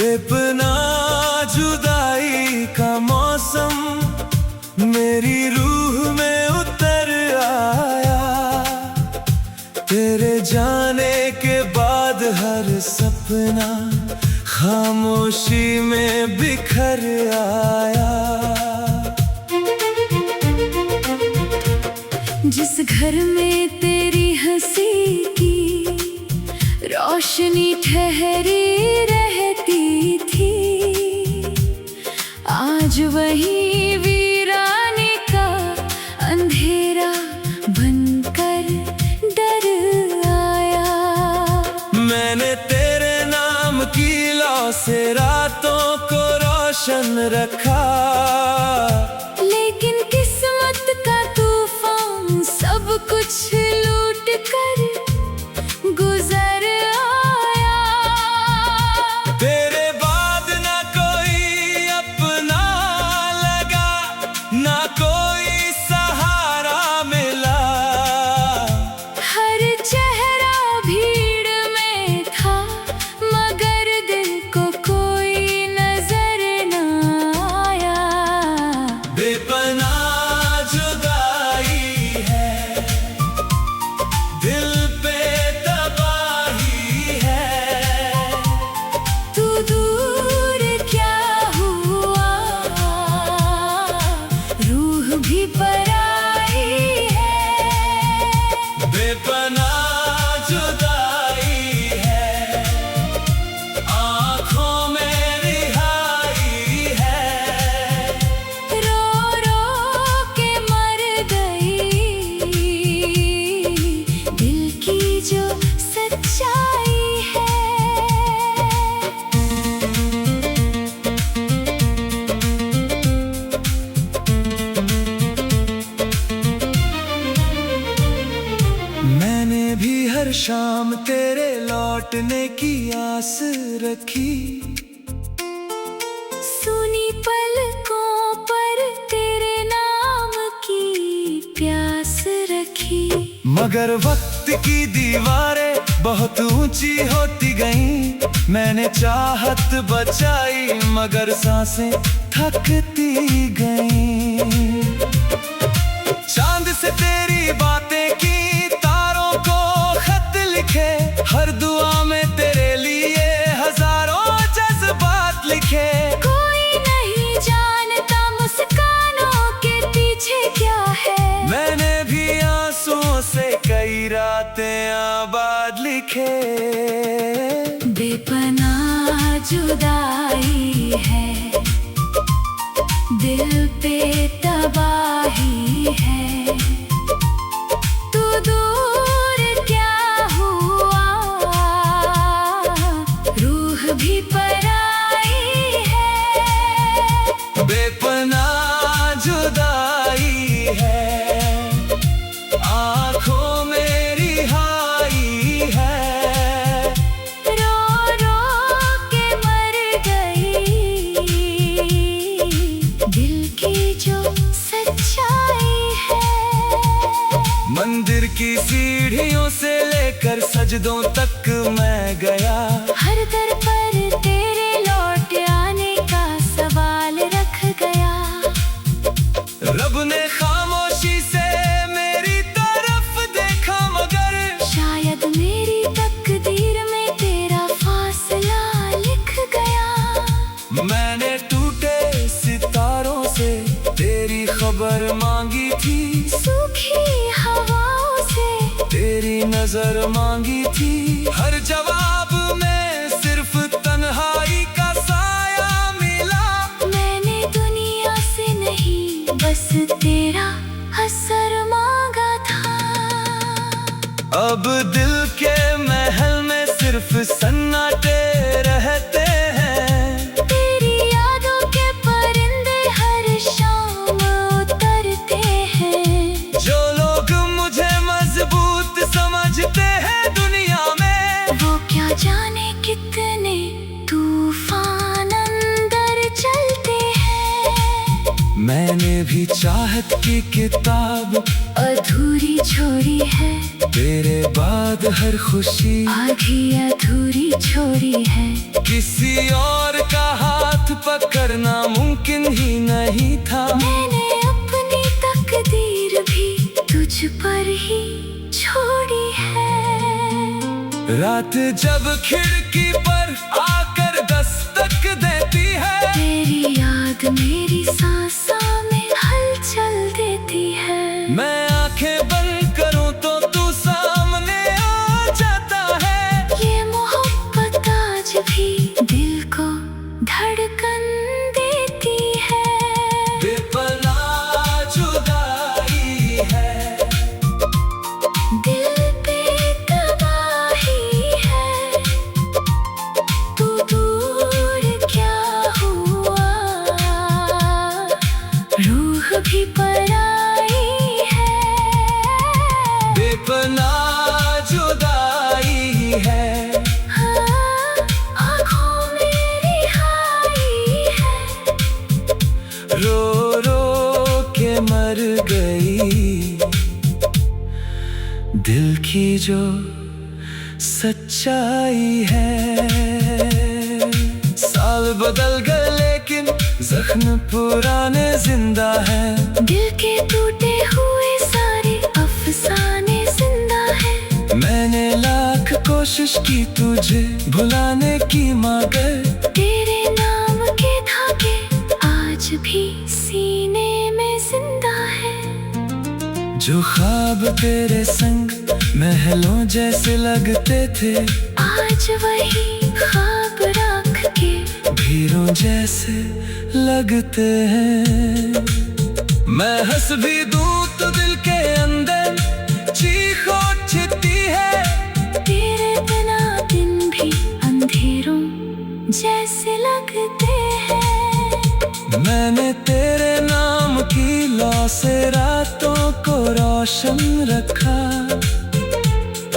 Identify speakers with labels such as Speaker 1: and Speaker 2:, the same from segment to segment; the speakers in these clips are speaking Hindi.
Speaker 1: बेपनाह जुदाई का मौसम मेरी रूह में उतर आया। तेरे जाने के बाद हर सपना खामोशी में बिखर आया।
Speaker 2: जिस घर में तेरी हंसी की रोशनी ठहरी रहती थी, आज वही वीरानी का अंधेरा बनकर डर आया।
Speaker 1: मैंने तेरे नाम की लौ से रातों को रोशन रखा,
Speaker 2: लेकिन किस्मत का तूफान सब कुछ लूट कर गुजर आया।
Speaker 1: तेरे बाद ना कोई अपना लगा, ना कोई सहारा मिला।
Speaker 2: हर चेहरा भीड़ में था, मगर दिल को कोई नजर न आया।
Speaker 1: बेपनाह जुदाई है, दिल पे तबाही है।
Speaker 2: तू दूर क्या हुआ, रूह भी पराई है।
Speaker 1: बेपनाह जुदाई है, आँखों में रिहाई है।
Speaker 2: रो रो के मर गई दिल की जो सच्चाई है।
Speaker 1: मैंने भी हर शाम तेरे लौटने की आस रखी।
Speaker 2: सुनी पलकों पर तेरे नाम की प्यास रखी,
Speaker 1: मगर वक्त की दीवारें बहुत ऊंची होती गईं। मैंने चाहत बचाई मगर सांसें थकती गईं। चांद से तेरी बातें की, तारों को खत लिखे, हर दुआ में तेरे लिए हजारों जज्बात लिखे।
Speaker 2: कोई नहीं जानता मुस्कानों के पीछे क्या है।
Speaker 1: मैंने भी आंसुओं से कई रातें आबाद लिखे।
Speaker 2: बेपनाह जुदाई है, दिल पे तबाही है। तू दूर क्या हुआ, रूह भी पराई है।
Speaker 1: बेपनाह जुदाई है, आँखों में रिहाई है।
Speaker 2: रो रो के मर गई दिल की जो सच्चाई है।
Speaker 1: मंदिर की सीढ़ियों से लेकर सजदों तक मैं गया।
Speaker 2: हर दर पर तेरे लौट आने का सवाल रख गया।
Speaker 1: रब ने खामोशी से मेरी तरफ देखा, मगर
Speaker 2: शायद मेरी तकदीर में तेरा फासला लिख गया।
Speaker 1: मैंने टूटे सितारों से तेरी खबर मांगी थी,
Speaker 2: सूखी हवाओं से
Speaker 1: तेरी नजर मांगी थी। हर जवाब में सिर्फ तन्हाई का साया मिला।
Speaker 2: मैंने दुनिया से नहीं बस तेरा असर मांगा था।
Speaker 1: अब दिल के महल में सिर्फ सन्नाटे रहते हैं।
Speaker 2: तेरी यादों के परिंदे हर शाम उतरते हैं।
Speaker 1: जो लोग मुझे मजबूत समझते हैं दुनिया में,
Speaker 2: वो क्या जाने कितने तूफान अंदर चलते हैं।
Speaker 1: मैंने भी चाहत की किताब
Speaker 2: अधूरी छोड़ी है,
Speaker 1: तेरे बाद हर खुशी
Speaker 2: आधी अधूरी छोड़ी है।
Speaker 1: किसी और का हाथ पकड़ना मुमकिन ही नहीं था।
Speaker 2: मैंने अपनी तकदीर भी तुझ पर ही छोड़ी है।
Speaker 1: रात जब खिड़की पर आकर दस्तक देती है,
Speaker 2: तेरी याद मेरी सांसों में हलचल देती है।
Speaker 1: मैं आंखें बंद करूं तो तू सामने आ जाता है।
Speaker 2: ये मोहब्बत आज भी दिल को धड़कन देती है।
Speaker 1: बेपनाह जुदाई है,
Speaker 2: दिल पे तबाही है। तू दूर क्या हुआ, रूह भी पराई है।
Speaker 1: बेपनाह जुदाई है,
Speaker 2: हाँ, आँखों में रिहाई है।
Speaker 1: रो रो के मर गई दिल की जो सच्चाई है। साल बदल गए लेकिन जख्म पुराने जिंदा है।
Speaker 2: दिल के टूटे हुए सारे अफसाने जिंदा है।
Speaker 1: मैंने लाख कोशिश की तुझे भुलाने की मगर
Speaker 2: तेरे नाम के धागे आज भी सीने में जिंदा है।
Speaker 1: जो ख्वाब तेरे संग महलों जैसे लगते थे,
Speaker 2: आज वही ख्वाब रख के
Speaker 1: भीरों जैसे लगते हैं। मैं हंस भी दूं तो दिल के अंदर चीख उठती है।
Speaker 2: तेरे बिना दिन भी अंधेरों जैसे लगते हैं।
Speaker 1: मैंने तेरे नाम की लौ से रातों को रोशन रखा,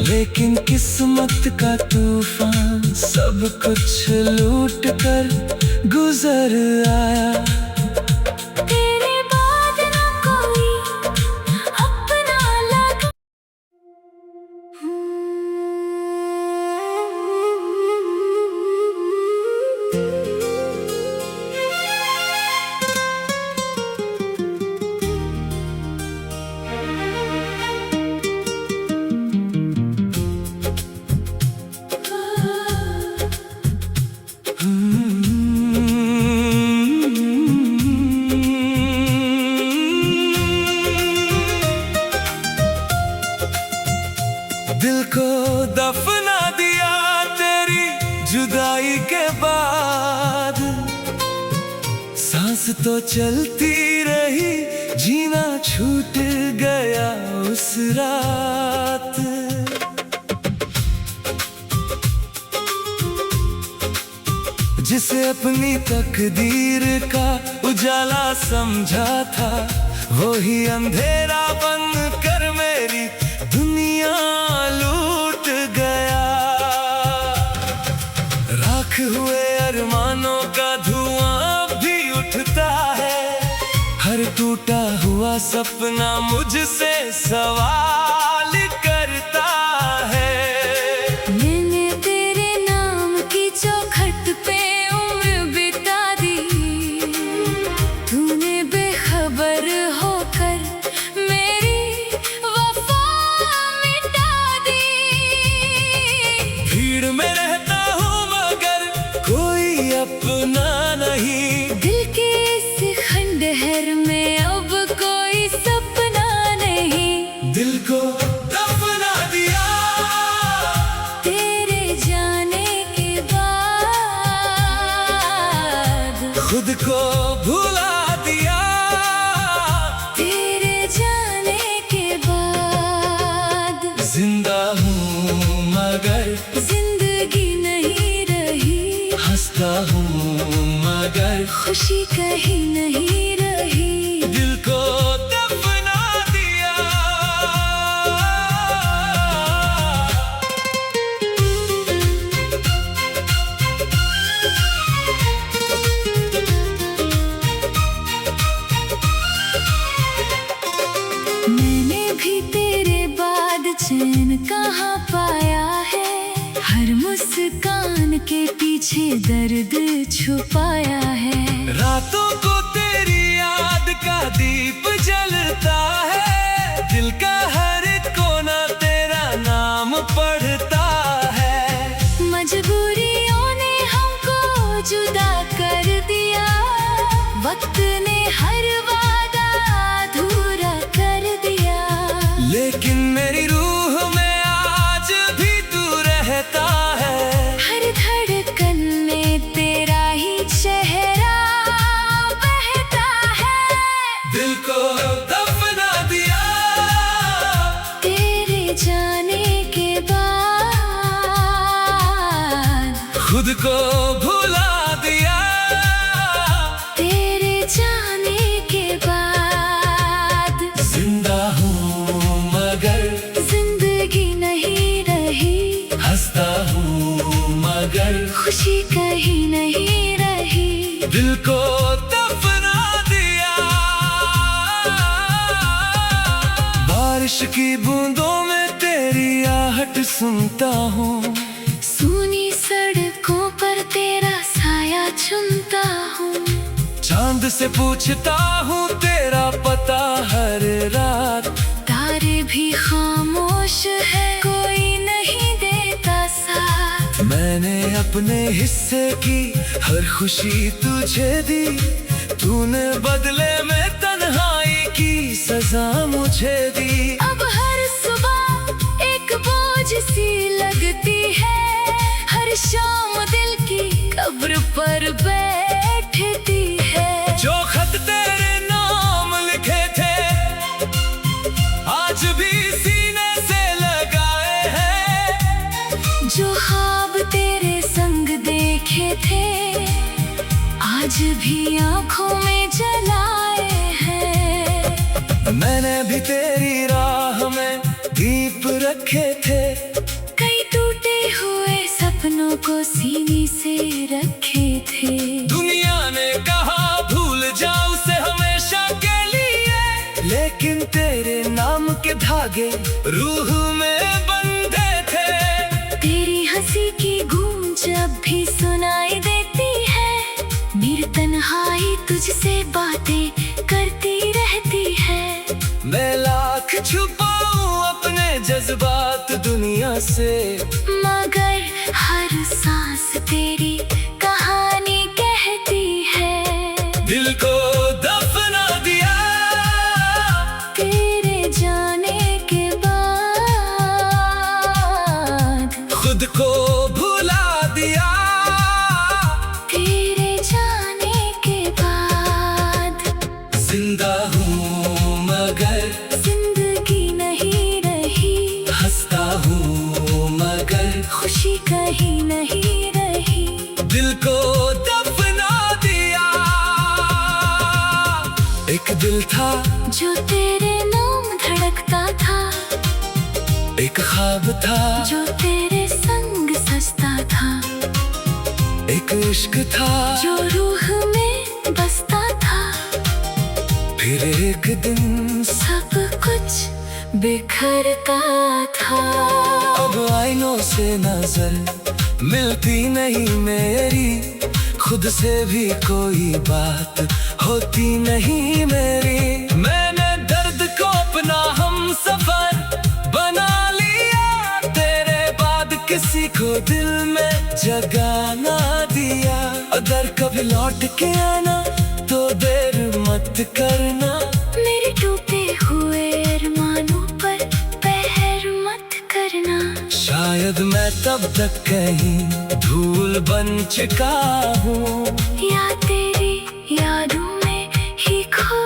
Speaker 1: लेकिन किस्मत का तूफान सब कुछ लूट कर गुजर आया।
Speaker 2: तेरे बाद ना कोई अपना लगा।
Speaker 1: दिल को दफना दिया तेरी जुदाई के बाद, सांस तो चलती रही, जीना छूट गया उस रात। जिसे अपनी तकदीर का उजाला समझा था, वो ही अंधेरा बन कर मेरी दुनिया लूट गया। राख हुए अरमानों का धुआं अब भी उठता है। हर टूटा हुआ सपना मुझसे सवाल करता है।
Speaker 2: मैंने तेरे नाम की चौखट पे उम्र बिता दी, तूने बेखबर होकर मेरी वफा मिटा दी।
Speaker 1: भीड़ में रहता हूँ मगर कोई अपना नहीं,
Speaker 2: दिल के इस खंडहर में अब कोई सपना नहीं।
Speaker 1: दिल को दफना दिया
Speaker 2: तेरे जाने के बाद,
Speaker 1: खुद को भुला दिया
Speaker 2: तेरे जाने के बाद।
Speaker 1: जिंदा हूँ मगर
Speaker 2: जिंदगी नहीं रही,
Speaker 1: हंसता हूँ मगर
Speaker 2: खुशी कहीं नहीं रही।
Speaker 1: दिल को दफना दिया।
Speaker 2: मैंने भी तेरे बाद चैन कहाँ पाया है, हर मुस्कान के पीछे दर्द छुपाया है।
Speaker 1: रातों को तेरी याद का दीप जलता है, दिल का हर कोना तेरा नाम पढ़ता है।
Speaker 2: मजबूरियों ने हमको जुदा कर दिया, वक्त ने हर वादा अधूरा कर दिया।
Speaker 1: लेकिन मेरी रूह में आज भी तू रहता है,
Speaker 2: हर धड़कन में तेरा ही चेहरा बहता है।
Speaker 1: दिल को दफना दिया।
Speaker 2: तेरे जाने के बाद
Speaker 1: खुद को भुला दिया।
Speaker 2: तेरे जाने के बाद
Speaker 1: जिंदा हूँ मगर
Speaker 2: जिंदगी नहीं रही,
Speaker 1: हंसता हूँ मगर
Speaker 2: खुशी कहीं नहीं रही।
Speaker 1: दिल को दफना दिया। बारिश की बूंदों में तेरी आहट सुनता हूँ,
Speaker 2: सूनी सड़कों पर तेरा साया चुनता हूँ।
Speaker 1: चांद से पूछता हूँ तेरा पता हर रात।
Speaker 2: तारे भी खामोश है, कोई नहीं देता साथ।
Speaker 1: मैंने अपने हिस्से की हर खुशी तुझे दी, तूने बदले में तन्हाई की सजा मुझे दी।
Speaker 2: अब हर सुबह एक बोझ सी लगती है, हर शाम दिल की कब्र पर बैठती है।
Speaker 1: जो खत तेरे नाम लिखे थे आज भी सीने से लगाए हैं।
Speaker 2: जो ख्वाब तेरे संग देखे थे आज भी आंखों में जलाए हैं।
Speaker 1: मैंने भी तेरी राह में दीप रखे थे,
Speaker 2: कई टूटे हुए सपनों को सीने से रखे थे।
Speaker 1: दुनिया ने कहा भूल जाओ उसे हमेशा के लिए, लेकिन तेरे नाम के धागे रूह में बंधे थे।
Speaker 2: तेरी हंसी की गूंज अब भी सुनाई देती है, मेरी तन्हाई तुझसे बातें करती रहती है।
Speaker 1: मैं लाख छुपाऊं अपने जज्बात दुनिया से,
Speaker 2: मगर हर सांस तेरी कहानी कहती है।
Speaker 1: दिल को दफना दिया।
Speaker 2: तेरे जाने के बाद
Speaker 1: खुद को भुला दिया।
Speaker 2: तेरे जाने के बाद
Speaker 1: जिंदा हूँ मगर
Speaker 2: जिंदगी नहीं रही,
Speaker 1: हंसता हूँ मगर
Speaker 2: खुशी कहीं नहीं रही।
Speaker 1: दिल को दफना दिया। एक दिल था
Speaker 2: जो तेरे नाम धड़कता था,
Speaker 1: एक ख्वाब था
Speaker 2: जो तेरे संग सजता था।
Speaker 1: एक इश्क था
Speaker 2: जो रूह में बसता था,
Speaker 1: फिर एक दिन
Speaker 2: सब कुछ बिखरता था।
Speaker 1: अब आईनों से नजर मिलती नहीं मेरी, खुद से भी कोई बात होती नहीं मेरी। मैंने दर्द को अपना हम सफर बना लिया, तेरे बाद किसी को दिल में जगा ना दिया। अगर कभी लौट के आना तो देर मत करना,
Speaker 2: मेरे टूटे हुए अरमानों पर पहर मत करना।
Speaker 1: शायद मैं तब तक कहीं धूल बन चुका हूँ,
Speaker 2: या तेरी यादों में ही खो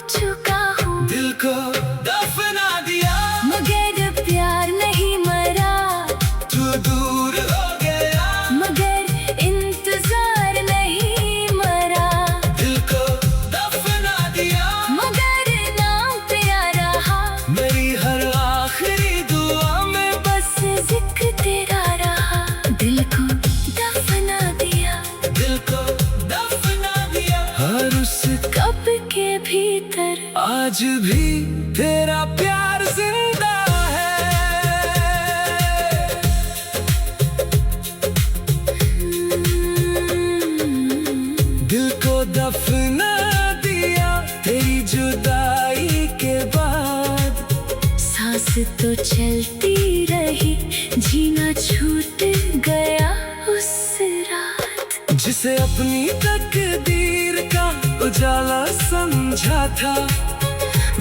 Speaker 2: चुका हूँ।
Speaker 1: दिल को दफना दिया।
Speaker 2: मगर प्यार नहीं
Speaker 1: आज भी तेरा प्यार जिंदा है। दिल को दफना दिया तेरी जुदाई के बाद,
Speaker 2: सांस तो चलती रही, जीना छूट गया उस रात।
Speaker 1: जिसे अपनी तकदीर का उजाला समझा था,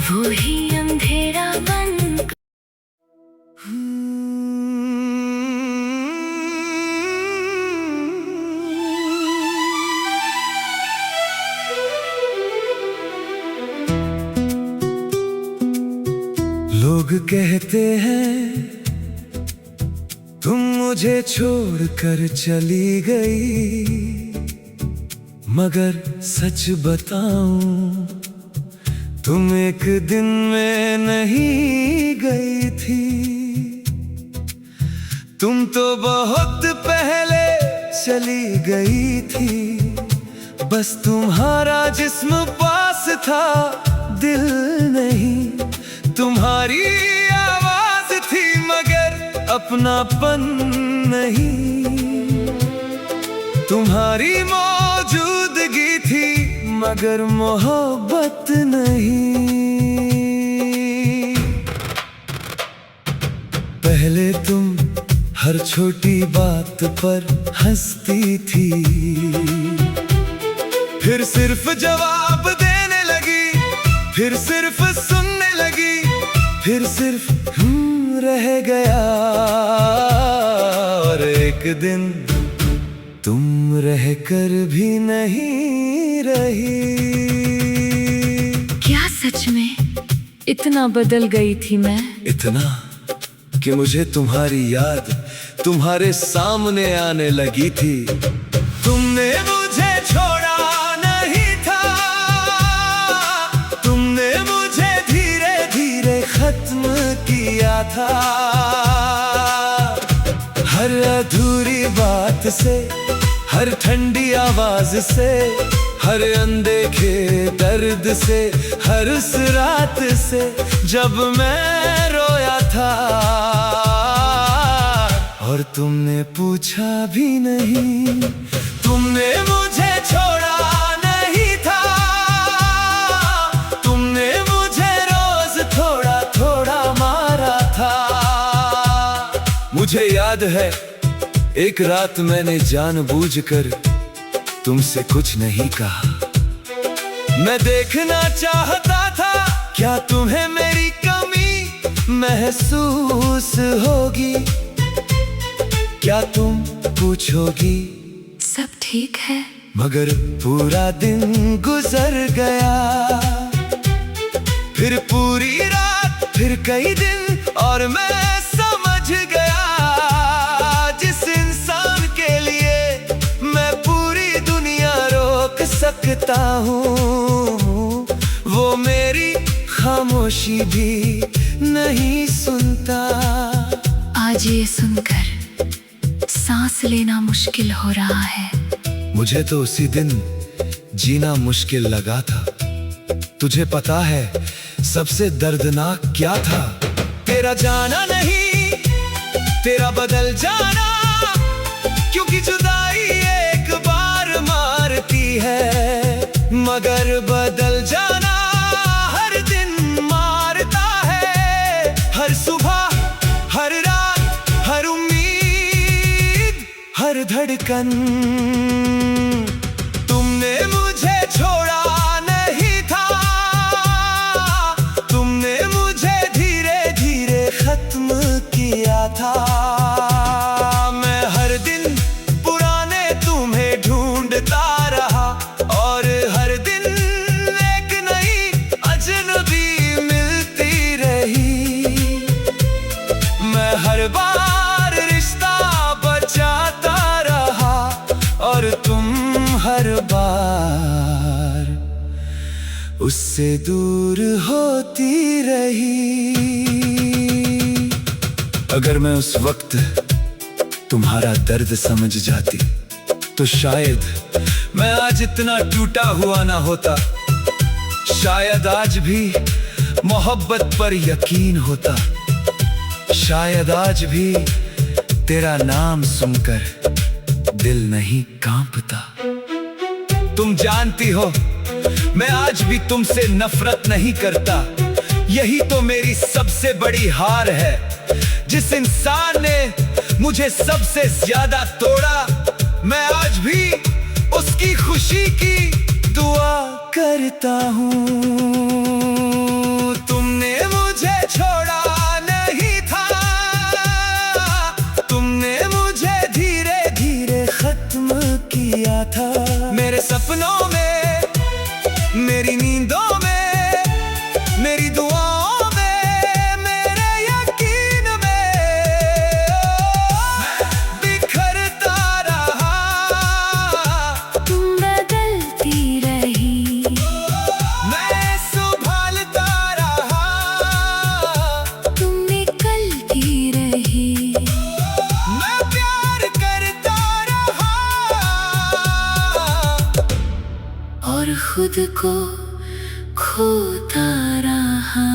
Speaker 2: वो ही अंधेरा बन
Speaker 1: लोग कहते हैं तुम मुझे छोड़कर चली गई, मगर सच बताऊं तुम एक दिन में नहीं गई थी। तुम तो बहुत पहले चली गई थी, बस तुम्हारा जिस्म पास था, दिल नहीं। तुम्हारी आवाज थी मगर अपनापन नहीं, तुम्हारी मौजूदगी थी मगर मोहब्बत नहीं। पहले तुम हर छोटी बात पर हंसती थी, फिर सिर्फ जवाब देने लगी, फिर सिर्फ सुनने लगी, फिर सिर्फ रह गया। और एक दिन तुम रहकर भी नहीं रही।
Speaker 2: क्या सच में इतना बदल गई थी मैं?
Speaker 1: इतना कि मुझे तुम्हारी याद तुम्हारे सामने आने लगी थी। तुमने मुझे छोड़ा नहीं था, तुमने मुझे धीरे धीरे खत्म किया था। हर अधूरी बात से, हर ठंडी आवाज से, हर अनदेखे दर्द से, हर उस रात से जब मैं रोया था और तुमने पूछा भी नहीं। तुमने मुझे छोड़ा नहीं था, तुमने मुझे रोज थोड़ा थोड़ा मारा था। मुझे याद है एक रात मैंने जानबूझकर तुमसे कुछ नहीं कहा। मैं देखना चाहता था क्या तुम्हें मेरी कमी महसूस होगी, क्या तुम पूछोगी
Speaker 2: सब ठीक है।
Speaker 1: मगर पूरा दिन गुजर गया, फिर पूरी रात, फिर कई दिन, और मैं समझ गया जिस इंसान के लिए मैं पूरी दुनिया रोक सकता हूँ, वो मेरी खामोशी भी नहीं सुनता।
Speaker 2: आज ये सुनकर सांस लेना मुश्किल हो रहा है।
Speaker 1: मुझे तो उसी दिन जीना मुश्किल लगा था। तुझे पता है सबसे दर्दनाक क्या था? तेरा जाना नहीं, तेरा बदल जाना, क्योंकि जुदाई एक बार मारती है, मगर बदल जाना हर दिन मारता है। हर सुबह, हर रात, हर उम्मीद, हर धड़कन। तुमने मुझे छोड़ा नहीं था, तुमने मुझे धीरे धीरे खत्म किया था। मैं हर दिन पुराने तुम्हें ढूंढता रहा, और हर दिन एक नई अजनबी मिलती रही। मैं हर बार रिश्ता बचाता रहा, और तुम हर बार उससे दूर होती रही। अगर मैं उस वक्त तुम्हारा दर्द समझ जाती तो शायद मैं आज इतना टूटा हुआ ना होता। शायद आज भी मोहब्बत पर यकीन होता, शायद आज भी तेरा नाम सुनकर दिल नहीं कांपता। तुम जानती हो मैं आज भी तुमसे नफरत नहीं करता, यही तो मेरी सबसे बड़ी हार है। जिस इंसान ने मुझे सबसे ज्यादा तोड़ा, मैं आज भी उसकी खुशी की दुआ करता हूँ। तुमने मुझे छोड़ा नहीं था, तुमने मुझे धीरे धीरे खत्म किया था। मेरे सपनों में, मेरी नींदों में, मेरी दुआओं में, मेरे यकीन में बिखरता रहा।
Speaker 2: तुम बदलती रही,
Speaker 1: मैं संभालता रहा।
Speaker 2: तुम निकलती रही,
Speaker 1: मैं प्यार करता रहा
Speaker 2: और खुद को खोता रहा।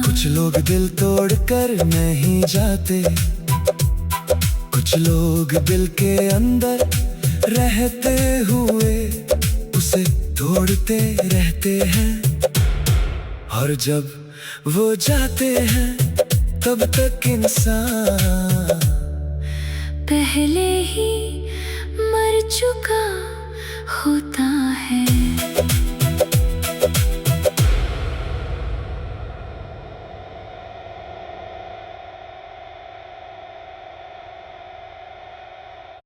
Speaker 1: कुछ लोग दिल तोड़ कर नहीं जाते, कुछ लोग दिल के अंदर रहते हुए उसे तोड़ते रहते हैं। और जब वो जाते हैं तब तक इंसान
Speaker 2: पहले ही मर चुका होता।